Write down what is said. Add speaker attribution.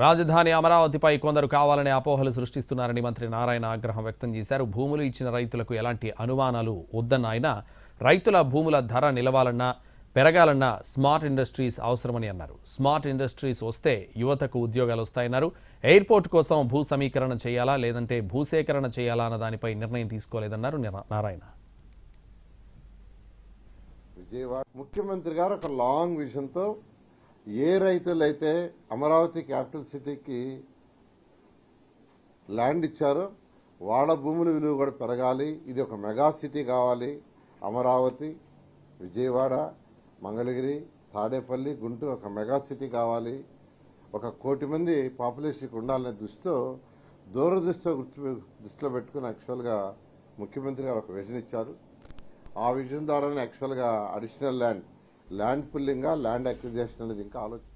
Speaker 1: రాజధాని అమరావతిపై కొందరు కావాలనే అపోహలు సృష్టిస్తున్నారని మంత్రి నారాయణ ఆగ్రహం వ్యక్తం చేశారు. భూములు ఇచ్చిన రైతులకు ఎలాంటి అనుమానాలు వద్దన్న ఆయన రైతుల భూముల ధర నిలవాలన్నా పెరగాలన్నా స్మార్ట్ ఇండస్ట్రీస్ అవసరమని అన్నారు. స్మార్ట్ ఇండస్ట్రీస్ వస్తే యువతకు ఉద్యోగాలు వస్తాయన్నారు. ఎయిర్పోర్ట్ కోసం భూ సమీకరణ చేయాలా లేదంటే భూసేకరణ చేయాలా అన్న దానిపై నిర్ణయం తీసుకోలేదన్నారు నారాయణ.
Speaker 2: విజయవాడ ముఖ్యమంత్రి గారు ఒక లాంగ్ విజన్తో ఏ రైతులైతే అమరావతి క్యాపిటల్ సిటీకి ల్యాండ్ ఇచ్చారో వాళ్ళ భూముల విలువ కూడా పెరగాలి. ఇది ఒక మెగా సిటీ కావాలి. అమరావతి, విజయవాడ, మంగళగిరి, తాడేపల్లి, గుంటూరు ఒక మెగా సిటీ కావాలి. 1 కోటి మంది పాపులేషన్కి ఉండాలనే దృష్టితో దృష్టిలో పెట్టుకుని యాక్చువల్గా ముఖ్యమంత్రి గారు ఒక విజన్ ఇచ్చారు. ఆ విజన్ ద్వారానే యాక్చువల్గా additional land pulling, land acquisition అనేది ఇంకా ఆలోచన